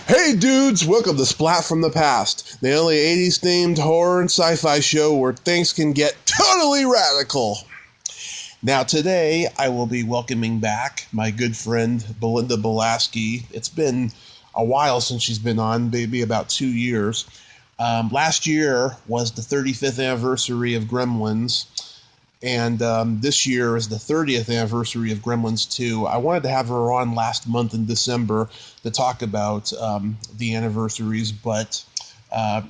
Hey dudes, welcome to Splat from the Past, the only 80s themed horror and sci-fi show where things can get totally radical. Now today, I will be welcoming back my good friend Belinda Balaski. It's been a while since she's been on, maybe about 2 years. Last year was the 35th anniversary of Gremlins, and this year is the 30th anniversary of Gremlins 2. I wanted to have her on last month in December to talk about the anniversaries, but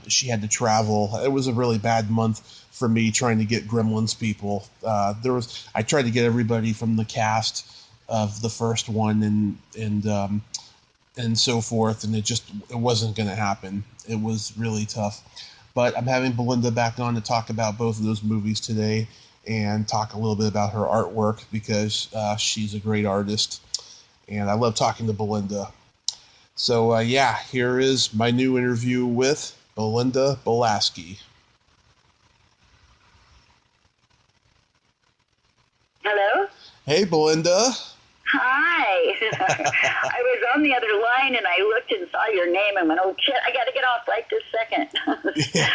she had to travel. It was a really bad month for me trying to get Gremlins people. I tried to get everybody from the cast of the first one and so forth, and it wasn't going to happen. It was really tough. But I'm having Belinda back on to talk about both of those movies today and talk a little bit about her artwork because she's a great artist, and I love talking to Belinda. So, here is my new interview with Belinda Balaski. Hello? Hey, Belinda. Hi. I was on the other line, and I looked and saw your name and went, oh, shit, I got to get off right this second. Yeah.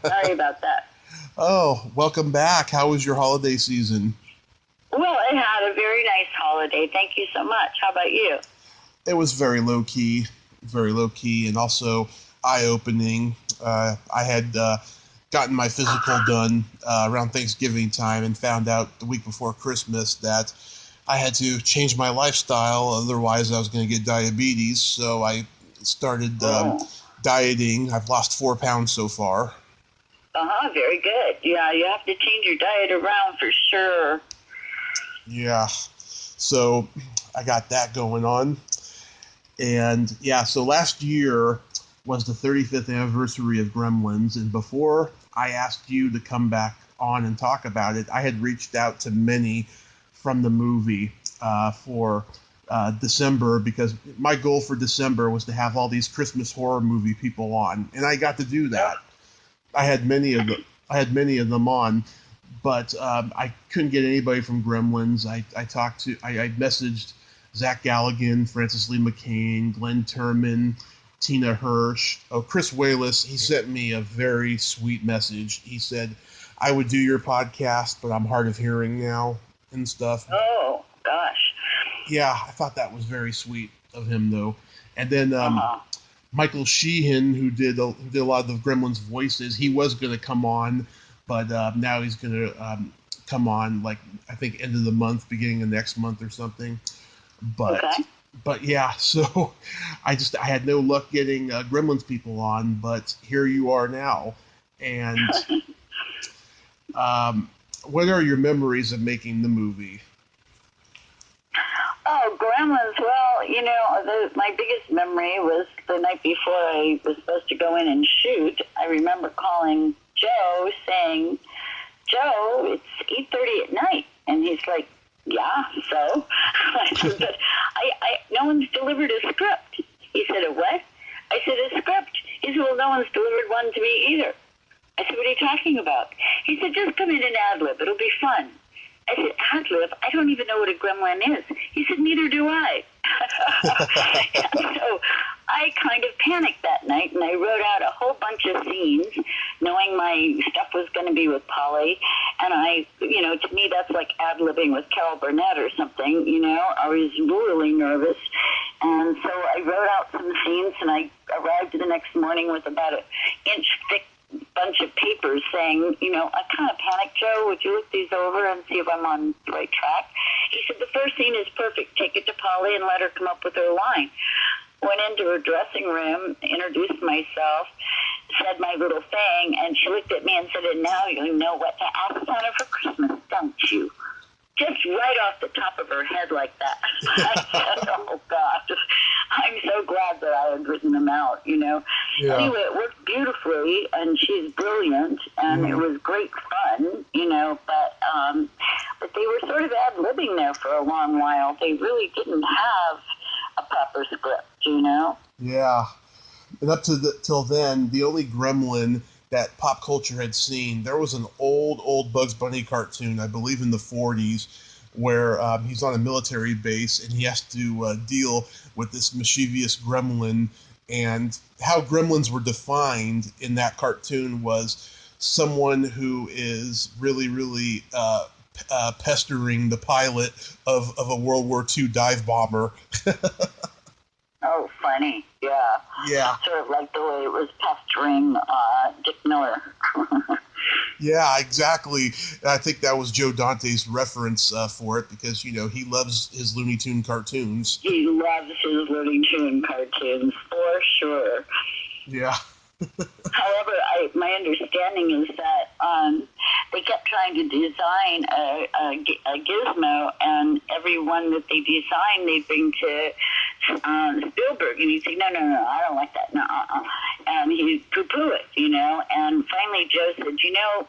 Sorry about that. Oh, welcome back. How was your holiday season? Well, I had a very nice holiday. Thank you so much. How about you? It was very low-key, and also eye-opening. I had gotten my physical done around Thanksgiving time and found out the week before Christmas that I had to change my lifestyle, otherwise I was going to get diabetes, so I started dieting. I've lost 4 pounds so far. Very good. Yeah, you have to change your diet around for sure. Yeah, so I got that going on. And so last year was the 35th anniversary of Gremlins, and before I asked you to come back on and talk about it, I had reached out to many from the movie for December, because my goal for December was to have all these Christmas horror movie people on, and I got to do that. I had many of them on, but I couldn't get anybody from Gremlins. I messaged Zach Galligan, Francis Lee McCain, Glenn Turman, Tina Hirsch. Oh, Chris Wayless, he sent me a very sweet message. He said, I would do your podcast, but I'm hard of hearing now and stuff. Oh, gosh. Yeah, I thought that was very sweet of him, though. And then Michael Sheehan, who did a lot of the Gremlins voices, he was going to come on, but now he's going to come on, like, I think end of the month, beginning of next month or something. But yeah, so I had no luck getting Gremlins people on, but here you are now. And what are your memories of making the movie? Oh, Gremlins. Well, my biggest memory was the night before I was supposed to go in and shoot. I remember calling Joe saying, Joe, it's 8:30 at night. And he's like, yeah, so? I said, but no one's delivered a script. He said, a what? I said, a script. He said, well, no one's delivered one to me either. I said, what are you talking about? He said, just come in and ad-lib. It'll be fun. I said, ad-lib? I don't even know what a gremlin is. He said, neither do I. So I kind of panicked that night, and I wrote out a whole bunch of scenes, knowing my stuff was going to be with Polly. And to me, that's like ad-libbing with Carol Burnett or something, I was really nervous. And so I wrote out some scenes, and I arrived the next morning with about an inch thick bunch of papers saying, I kind of panicked, Joe, would you look these over and see if I'm on the right track? He said, the first scene is perfect. Take it to Polly and let her come up with her line. Went into her dressing room, introduced myself, said my little thing, and she looked at me and said, and now you know what to ask Santa for Christmas, don't you? Just right off the top of her head like that. I said, oh, God, I'm so glad that I had written them out, Yeah. Anyway, it worked beautifully, and she's brilliant, and it was great fun, but they were sort of ad-libbing there for a long while. They really didn't have a proper script, Yeah. And up to till then, the only gremlin that pop culture had seen, there was an old Bugs Bunny cartoon, I believe in the 40s, where he's on a military base and he has to deal with this mischievous gremlin And how gremlins were defined in that cartoon was someone who is really, really pestering the pilot of a World War II dive bomber. Oh, funny. Yeah. Yeah. Sort of like the way it was pestering Dick Miller. Yeah, exactly. I think that was Joe Dante's reference for it because, you know, he loves his Looney Tune cartoons. He loves his Looney Tune cartoons, for sure. Yeah. However, my understanding is that they kept trying to design a gizmo, and every one that they designed, they bring to Spielberg, and he'd say, no, I don't like that, no, and he'd poo-poo it, you know, and finally Joe said, you know,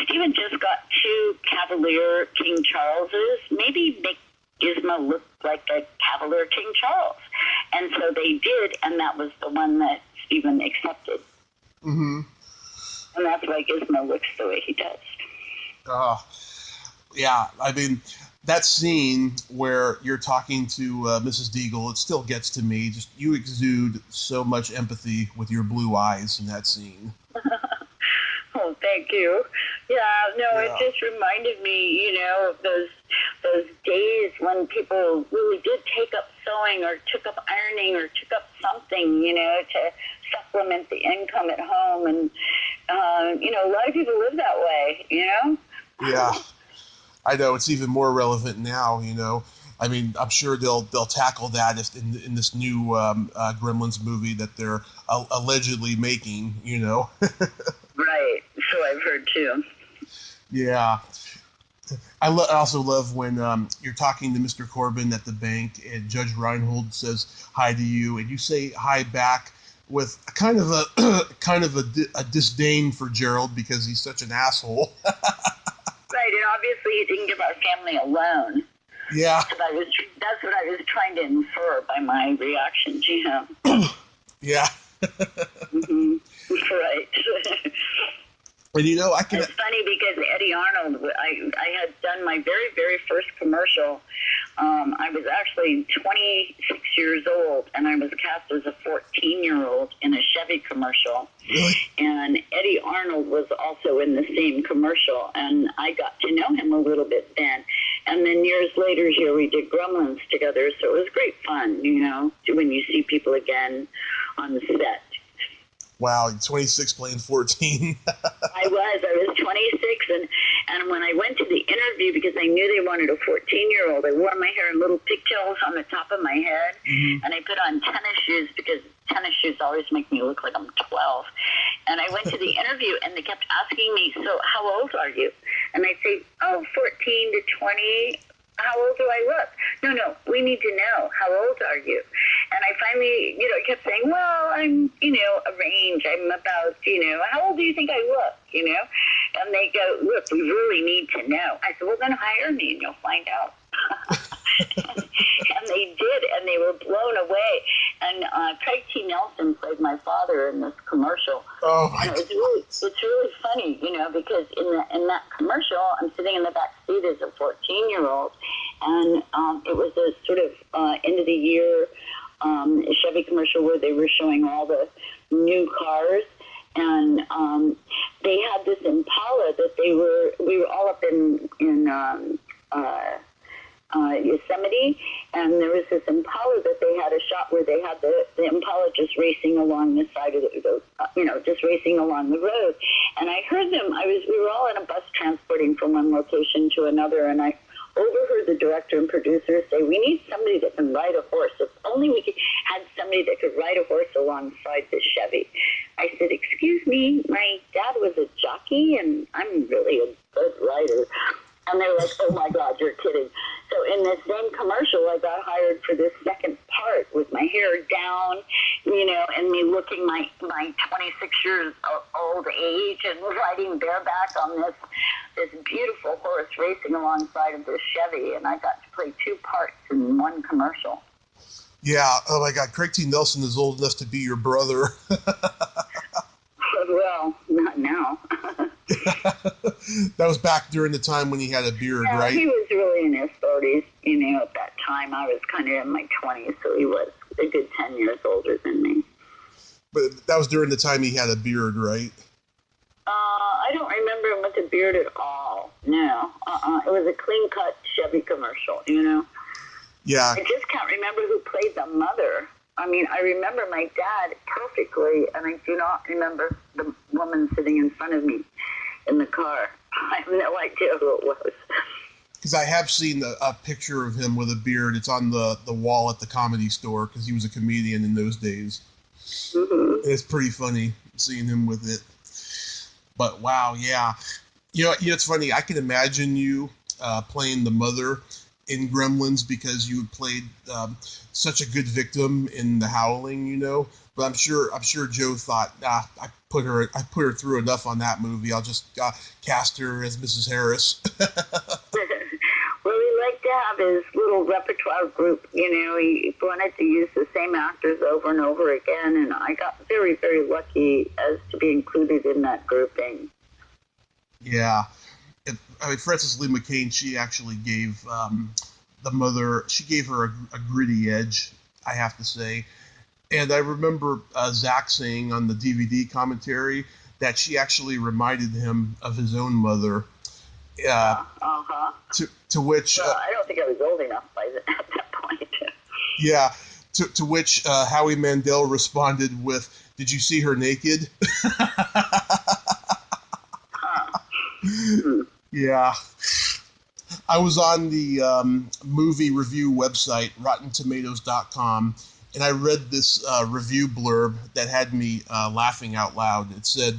Steven just got 2 Cavalier King Charleses, maybe make Gizmo look like a Cavalier King Charles, and so they did, and that was the one that Steven accepted. Mm-hmm. And that's why Gizmo looks the way he does. Yeah, I mean, that scene where you're talking to Mrs. Deagle, it still gets to me. Just you exude so much empathy with your blue eyes in that scene. Oh, thank you. Yeah, it just reminded me, you know, of those days when people really did take up sewing or took up ironing or took up something, you know, to supplement the income at home. And, you know, a lot of people live that way, you know? Yeah, I know. It's even more relevant now, you know. I mean, I'm sure they'll tackle that if in this new Gremlins movie that they're allegedly making, you know. Right. So I've heard too. Yeah. I also love when you're talking to Mr. Corbin at the bank and Judge Reinhold says hi to you and you say hi back with kind of a disdain for Gerald because he's such an asshole. Right, and obviously he didn't give our family a loan. Yeah. That's what I was trying to infer by my reaction to him. Yeah. Mm-hmm. Right. And you know, It's funny because Eddie Arnold, I had done my very, very first commercial. I was actually 26 years old, and I was cast as a 14-year-old in a Chevy commercial. Really? And Eddie Arnold was also in the same commercial, and I got to know him a little bit then. And then years later, here we did Gremlins together, so it was great fun, you know, when you see people again on the set. Wow, 26 playing 14. I was 26, and when I went to the interview, because I knew they wanted a 14-year-old, I wore my hair in little pigtails on the top of my head, mm-hmm. and I put on tennis shoes, because tennis shoes always make me look like I'm 12. And I went to the interview, and they kept asking me, so how old are you? And I'd say, 14 to 20. How old do I look? No, we need to know. How old are you? And I finally, you know, kept saying, well, I'm, you know, a range. I'm about, you know, how old do you think I look, you know? And they go, look, we really need to know. I said, well, then hire me and you'll find out. And they did, and they were blown away. And Craig T. Nelson played my father in this commercial. Oh, my God. It's really funny, you know, because in that commercial, I'm sitting in the back seat as a 14-year-old, and it was a sort of end of the year Chevy commercial where they were showing all the new cars, and they had this Impala that we were all up in Yosemite, and there was this Impala that they had a shot where they had the Impala just racing along the side of just racing along the road. And I heard them. We were all in a bus transporting from one location to another, and I overheard the director and producer say, we need somebody that can ride a horse. If only we had somebody that could ride a horse alongside this Chevy. I said, excuse me, my dad was a jockey, and I'm really a good rider. And they're like, oh, my God, you're kidding. So in this same commercial, I got hired for this second part with my hair down, you know, and me looking my 26 years old age and riding bareback on this beautiful horse racing alongside of this Chevy. And I got to play 2 parts in one commercial. Yeah. Oh, my God. Craig T. Nelson is old enough to be your brother. Well, not now. That was back during the time when he had a beard, right? He was really in his 30s. You know, at that time I was kind of in my 20s, so he was a good 10 years older than me. But that was during the time he had a beard, right? I don't remember him with a beard at all. No. It was a clean-cut Chevy commercial, you know? Yeah. I just can't remember who played the mother. I mean, I remember my dad perfectly, and I do not remember the woman sitting in front of me in the car. I have no idea who it was. Because I have seen a picture of him with a beard. It's on the wall at the Comedy Store, because he was a comedian in those days. Mm-hmm. It's pretty funny seeing him with it. But wow, yeah. You know, it's funny. I can imagine you playing the mother in Gremlins because you played such a good victim in The Howling, you know. But I'm sure Joe thought, I put her through enough on that movie. I'll just cast her as Mrs. Harris. Well, he liked to have his little repertoire group. You know, he wanted to use the same actors over and over again, and I got very, very lucky as to be included in that grouping. Yeah. I mean, Frances Lee McCain, she actually gave the mother, she gave her a gritty edge, I have to say. And I remember Zach saying on the DVD commentary that she actually reminded him of his own mother. To which... well, I don't think I was old enough at that point. Yeah, to which Howie Mandel responded with, "Did you see her naked?" Yeah. I was on the movie review website, RottenTomatoes.com, and I read this review blurb that had me laughing out loud. It said,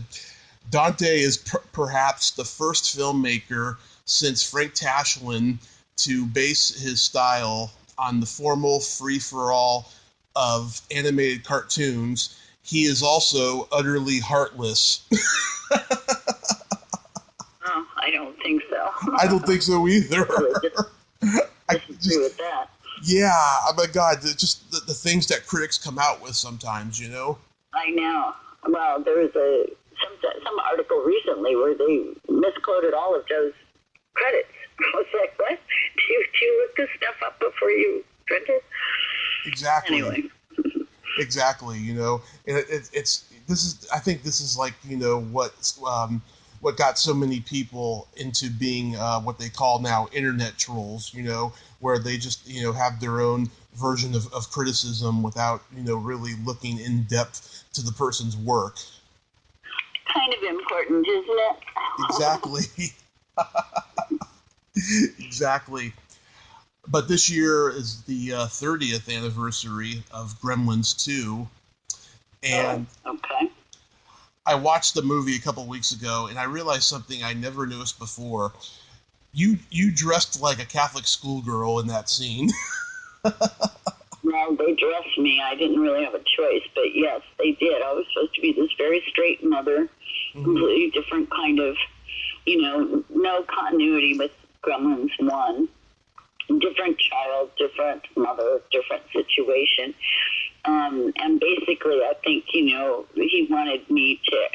Dante is perhaps the first filmmaker since Frank Tashlin to base his style on the formal free-for-all of animated cartoons. He is also utterly heartless. Oh, I don't think so. I don't think so either. I disagree with that. Yeah, oh my God, just the things that critics come out with sometimes, you know? I know. Well, there was some article recently where they misquoted all of Joe's credits. I was like, what? Do you look this stuff up before you print it? Exactly. Anyway. Exactly, you know, and I think this is like, you know, what got so many people into being what they call now internet trolls, you know, where they just, you know, have their own version of criticism without, you know, really looking in depth to the person's work. Kind of important, isn't it? Exactly. Exactly. But this year is the 30th anniversary of Gremlins 2, and okay. I watched the movie a couple weeks ago, and I realized something I never noticed before. You dressed like a Catholic schoolgirl in that scene. Well, they dressed me. I didn't really have a choice, but yes, they did. I was supposed to be this very straight mother, completely different kind of, you know, no continuity with Gremlins 1. Different child, different mother, different situation. And basically, I think, you know, he wanted me to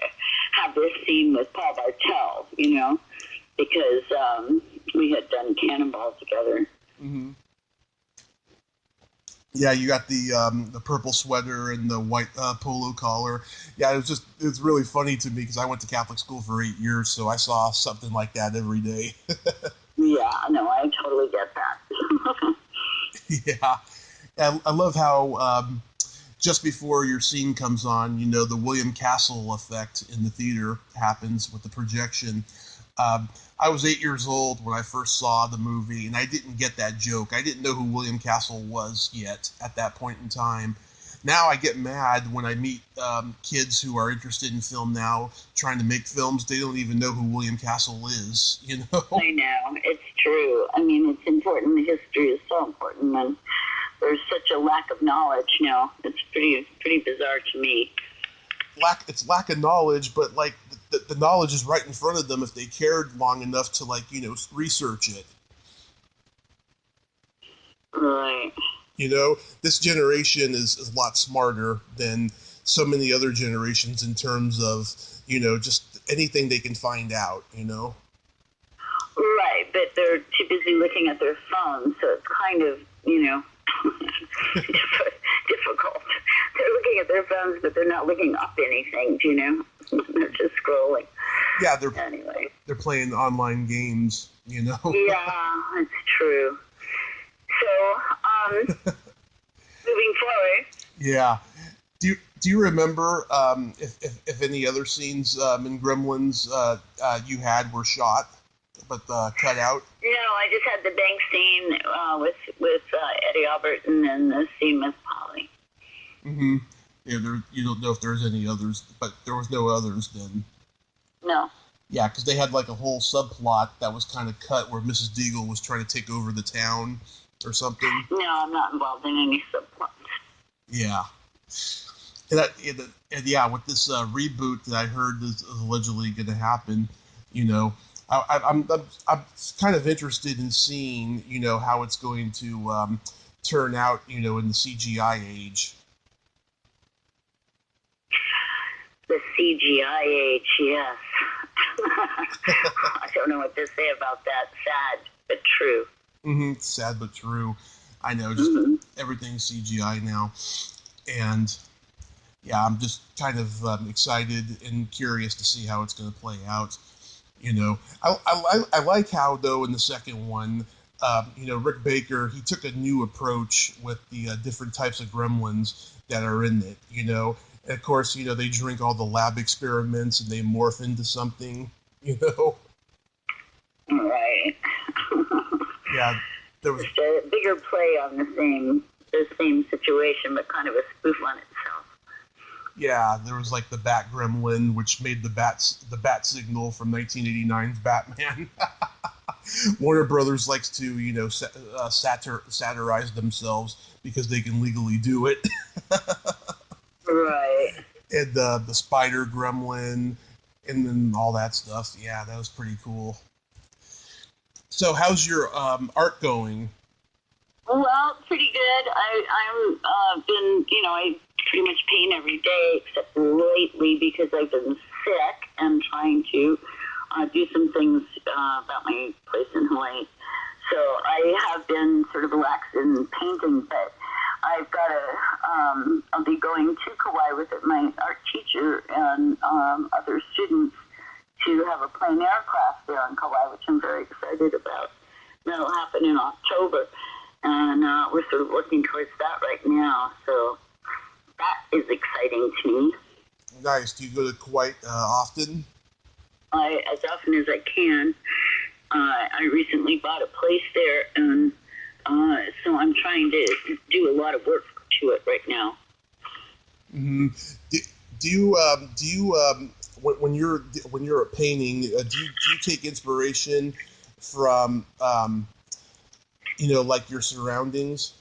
have this scene with Paul Bartel, you know, because we had done Cannonball together. Mm-hmm. Yeah, you got the purple sweater and the white polo collar. Yeah, it's really funny to me because I went to Catholic school for 8 years, so I saw something like that every day. Yeah, no, I totally get that. Yeah, and I love how just before your scene comes on, you know, the William Castle effect in the theater happens with the projection. I was 8 years old when I first saw the movie, and I didn't get that joke. I didn't know who William Castle was yet at that point in time. Now I get mad when I meet kids who are interested in film now, trying to make films. They don't even know who William Castle is, you know? I know. It's true. I mean, it's important. The history is so important, and there's such a lack of knowledge now. It's pretty bizarre to me. It's lack of knowledge, but, like, the knowledge is right in front of them if they cared long enough to, like, you know, research it. Right. You know, this generation is a lot smarter than so many other generations in terms of, you know, just anything they can find out, you know? Right, but they're too busy looking at their phones, so it's kind of, you know, different difficult. They're looking at their phones, but they're not looking up anything, you know? They're just scrolling. Yeah, they're playing online games, you know? Yeah, it's true. So, moving forward. Yeah. Do you remember if any other scenes in Gremlins you had were shot but cut out? No, I just had the bank scene with Eddie Albert and then the scene with Polly. Mm-hmm. Yeah, you don't know if there's any others, but there was no others then. No. Yeah, because they had like a whole subplot that was kind of cut where Mrs. Deagle was trying to take over the town or something. No, I'm not involved in any subplots. Yeah. And yeah, with this reboot that I heard is allegedly going to happen, you know, I'm kind of interested in seeing, you know, how it's going to turn out, you know, in the CGI age. The CGI age, yes. I don't know what to say about that. Sad, but true. Mm-hmm. Sad, but true. I know, just everything's CGI now. And yeah, I'm just kind of excited and curious to see how it's going to play out. You know, I like how, though, in the second one, you know, Rick Baker, he took a new approach with the different types of gremlins that are in it, you know. And of course, you know, they drink all the lab experiments and they morph into something, you know. Right. Yeah, there was just a bigger play on the same situation, but kind of a spoof on itself. Yeah, there was like the Bat Gremlin, which made the bat signal from 1989's Batman. Warner Brothers likes to, you know, satirize themselves because they can legally do it. Right. And the Spider Gremlin, and then all that stuff. Yeah, that was pretty cool. So, how's your art going? Well, pretty good. I'm been, you know, I pretty much paint every day except lately because I've been sick and trying to do some things about my place in Hawaii. So I have been sort of lax in painting, but I've got I'll be going to Kauai with my art teacher and other students to have a plein air class there in Kauai, which I'm very excited about. That'll happen in October, and we're sort of working towards that right now. So that is exciting to me. Nice. Do you go to Kauai often? As often as I can. I recently bought a place there, and so I'm trying to do a lot of work to it right now. Mm-hmm. Do you when you're painting, do you take inspiration from you know, like your surroundings?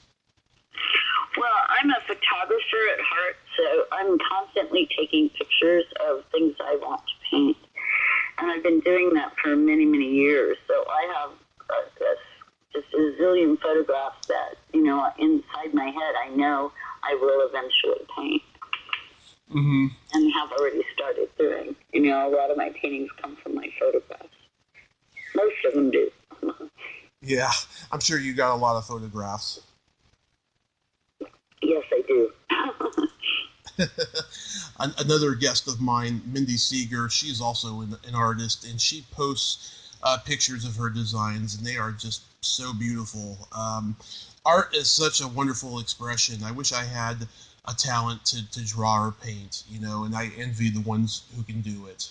Well, I'm a photographer at heart, so I'm constantly taking pictures of things I want to paint. And I've been doing that for many, many years. So I have just a zillion photographs that, you know, inside my head I know I will eventually paint. Mm-hmm. And have already started doing. You know, a lot of my paintings come from my photographs. Most of them do. Yeah, I'm sure you got a lot of photographs. Yes, I do. Another guest of mine, Mindy Seeger, she's also an artist, and she posts pictures of her designs, and they are just so beautiful. Art is such a wonderful expression. I wish I had a talent to draw or paint, you know, and I envy the ones who can do it.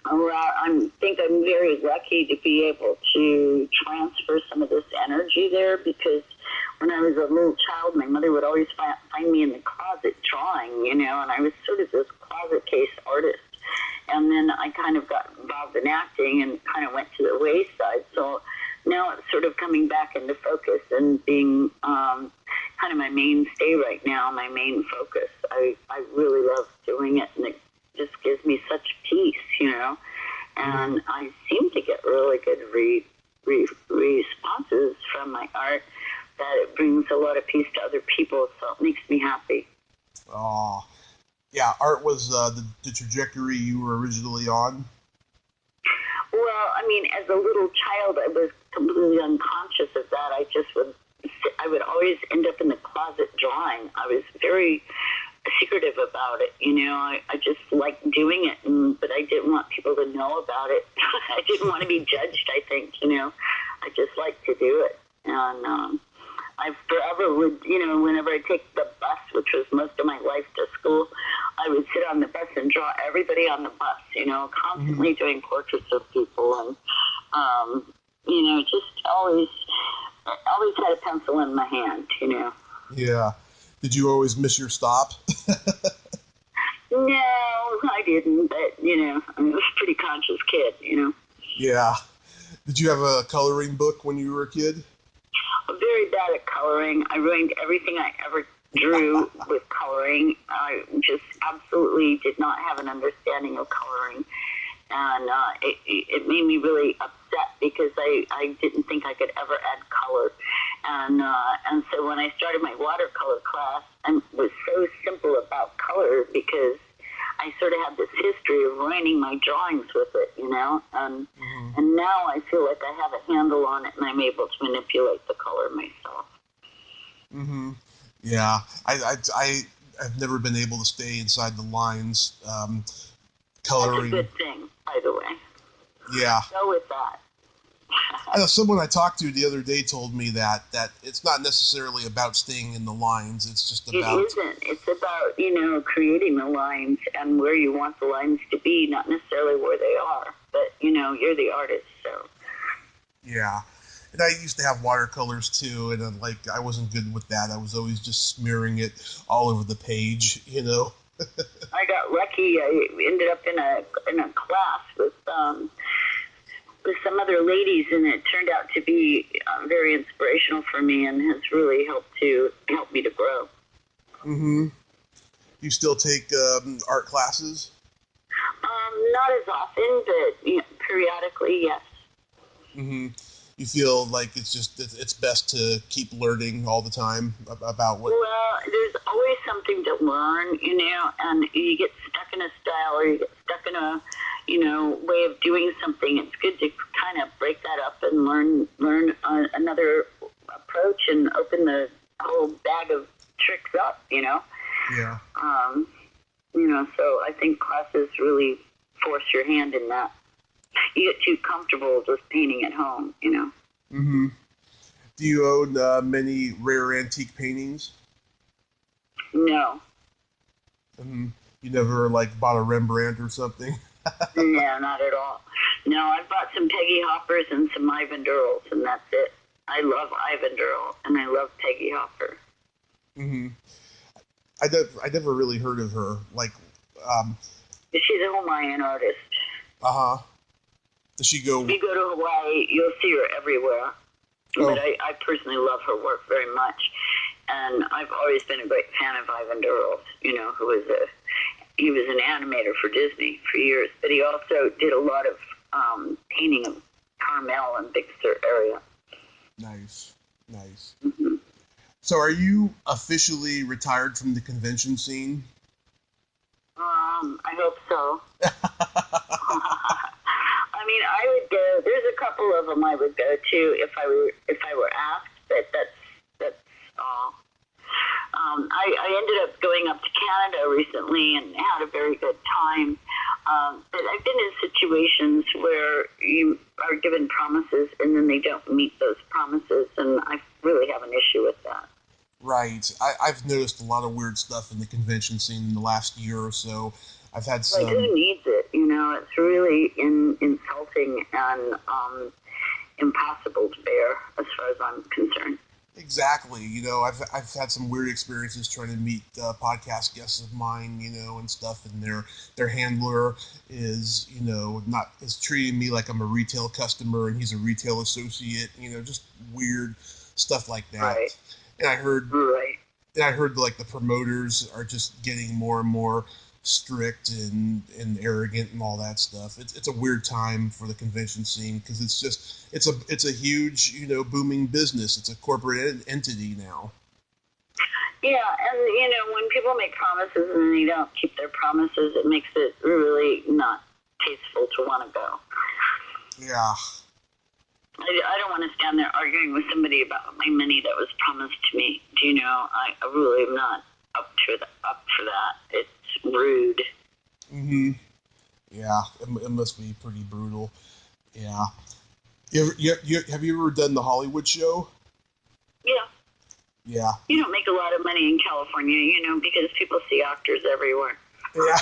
Well, I think I'm very lucky to be able to transfer some of this energy there, because when I was a little child, my mother would always find me in the closet drawing, you know, and I was sort of this closet case artist. And then I kind of got involved in acting and kind of went to the wayside. So now it's sort of coming back into focus and being kind of my mainstay right now, my main focus. I really love doing it, and it just gives me such peace, you know. And I seem to get really good responses from my art, that it brings a lot of peace to other people, so it makes me happy. Oh, yeah, art was the trajectory you were originally on? Well, I mean, as a little child, I was completely unconscious of that. I just would I would always end up in the closet drawing. I was very secretive about it, I just liked doing it, but I didn't want people to know about it. I didn't want to be judged, I think, I just liked to do it. And I forever would, whenever I take the bus, which was most of my life to school, I would sit on the bus and draw everybody on the bus, constantly doing portraits of people and, just always had a pencil in my hand, Yeah. Did you always miss your stop? No, I didn't, but, I was a pretty conscious kid, Yeah. Did you have a coloring book when you were a kid? I'm very bad at coloring. I ruined everything I ever drew with coloring. I just absolutely did not have an understanding of coloring. And it made me really upset because I didn't think I could ever add color. And so when I started my watercolor class, I was so simple about color because I sort of had this history of ruining my drawings with it, and now I feel like I have a handle on it and I'm able to manipulate the color myself. Yeah, I've never been able to stay inside the lines. Coloring. That's a good thing, by the way. Yeah. Go with that. I know someone I talked to the other day told me that it's not necessarily about staying in the lines. It's just about... It isn't. It's about, creating the lines and where you want the lines to be, not necessarily where they are. But, you're the artist, so... Yeah. And I used to have watercolors, too, and I wasn't good with that. I was always just smearing it all over the page, I got lucky. I ended up in a class with some other ladies, and it turned out to be very inspirational for me and has really helped me to grow. You still take art classes? Not as often, but periodically, yes. You feel like it's best to keep learning all the time about what... Well, there's always something to learn, and you get stuck in a style or you get stuck in a way of doing something. It's good to kind of break that up and learn another approach and open the whole bag of tricks up, Yeah. So I think classes really force your hand in that. You get too comfortable just painting at home, Do you own many rare antique paintings? No. You never bought a Rembrandt or something? No, not at all. No, I bought some Peggy Hoppers and some Ivan Durrells, and that's it. I love Ivan Durrell, and I love Peggy Hopper. I never really heard of her. She's a Hawaiian artist. Does she go... If you go to Hawaii, you'll see her everywhere. Oh. But I personally love her work very much. And I've always been a great fan of Ivan Durrell, he was an animator for Disney for years, but he also did a lot of painting of Carmel and Big Sur area. Nice. So are you officially retired from the convention scene? I hope so. I mean, I would go. There's a couple of them I would go to if I were asked, but that's all. I ended up going up to Canada recently and had a very good time. But I've been in situations where you are given promises and then they don't meet those promises, and I really have an issue with that. Right. I've noticed a lot of weird stuff in the convention scene in the last year or so. I've had some... who needs it? It's really insulting and impossible to bear as far as I'm concerned. Exactly. I've had some weird experiences trying to meet podcast guests of mine, and stuff, and their handler is treating me like I'm a retail customer and he's a retail associate, just weird stuff like that. Right. And I heard right. The promoters are just getting more and more strict and arrogant and all that stuff. It's a weird time for the convention scene because it's a huge booming business. It's a corporate entity now. Yeah, and when people make promises and they don't keep their promises, it makes it really not tasteful to want to go. Yeah. I don't want to stand there arguing with somebody about my money that was promised to me. Do you know? I really am not up for that. It's rude. Mm-hmm. Yeah, it must be pretty brutal. Yeah. Have you ever done the Hollywood show? Yeah. Yeah. You don't make a lot of money in California, you know, because people see actors everywhere. Yeah.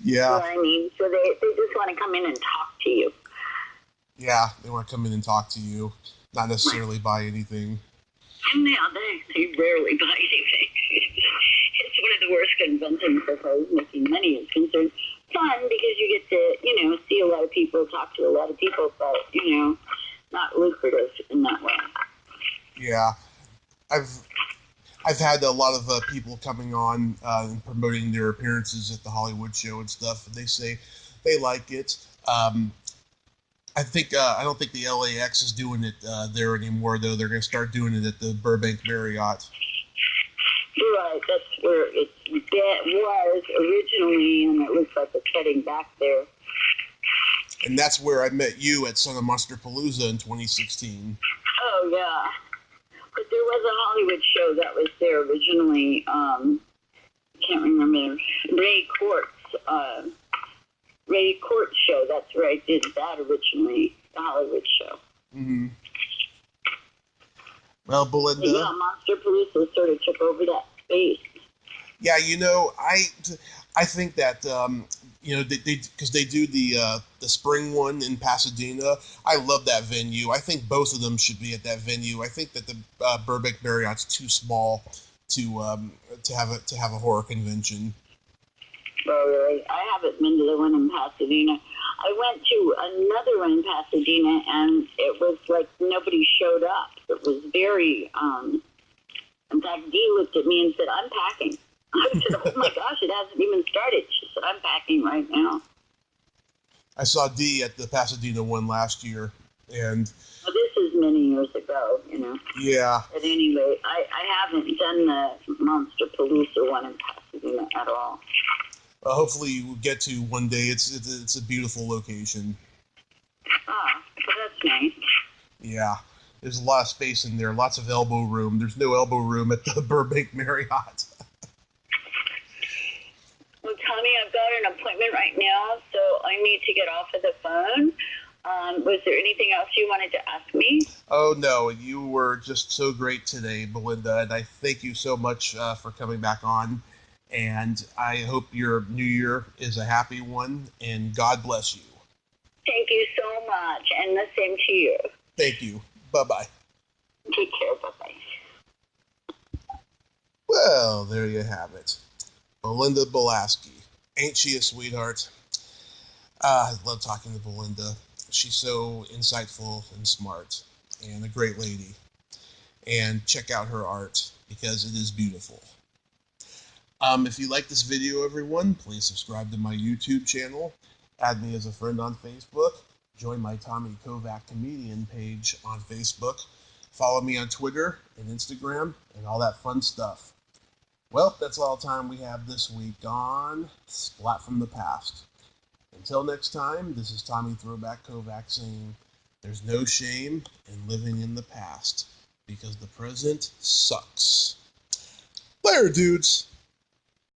Yeah. You know what I mean? So they just want to come in and talk to you. Yeah, they want to come in and talk to you, not necessarily buy anything. And yeah, they rarely buy anything. It's one of the worst conventions as far as making money is concerned. Fun because you get to, you know, see a lot of people, talk to a lot of people, but, you know, not lucrative in that way. Yeah, I've had a lot of people coming on and promoting their appearances at the Hollywood show and stuff, and they say they like it. I don't think the LAX is doing it there anymore, though. They're going to start doing it at the Burbank Marriott. Right, that's where it was originally, and it looks like it's heading back there. And that's where I met you at Son of Monster Palooza in 2016. Oh, yeah. But there was a Hollywood show that was there originally. Can't remember. Ray Court's show. That's where I did that originally, the Hollywood show. Mm-hmm. Well, Belinda. But yeah, Monster Palooza sort of took over that space. Yeah, you know, I think that you know, because they do the spring one in Pasadena. I love that venue. I think both of them should be at that venue. I think that the Burbank Marriott's too small to have a horror convention. Oh, really? I haven't been to the one in Pasadena. I went to another one in Pasadena, and it was like nobody showed up. It was very. In fact, Dee looked at me and said, "I'm packing." I said, "Oh my gosh, it hasn't even started." She said, "I'm packing right now." I saw Dee at the Pasadena one last year, and well, this is many years ago, you know. Yeah. But anyway, I haven't done the Monster Palooza one in Pasadena at all. Hopefully you will get to one day. It's a beautiful location. Ah, well, that's nice. Yeah. There's a lot of space in there, lots of elbow room. There's no elbow room at the Burbank Marriott. Well, Tommy, I've got an appointment right now, so I need to get off of the phone. Was there anything else you wanted to ask me? Oh, no. You were just so great today, Belinda, and I thank you so much for coming back on. And I hope your new year is a happy one, and God bless you. Thank you so much, and the same to you. Thank you. Bye-bye. Take care. Bye-bye. Well, there you have it. Belinda Balaski. Ain't she a sweetheart? I love talking to Belinda. She's so insightful and smart and a great lady. And check out her art because it is beautiful. If you like this video, everyone, please subscribe to my YouTube channel. Add me as a friend on Facebook. Join my Tommy Kovac comedian page on Facebook. Follow me on Twitter and Instagram and all that fun stuff. Well, that's all the time we have this week on Splat from the Past. Until next time, this is Tommy Throwback Kovac saying, there's no shame in living in the past because the present sucks. Later, dudes!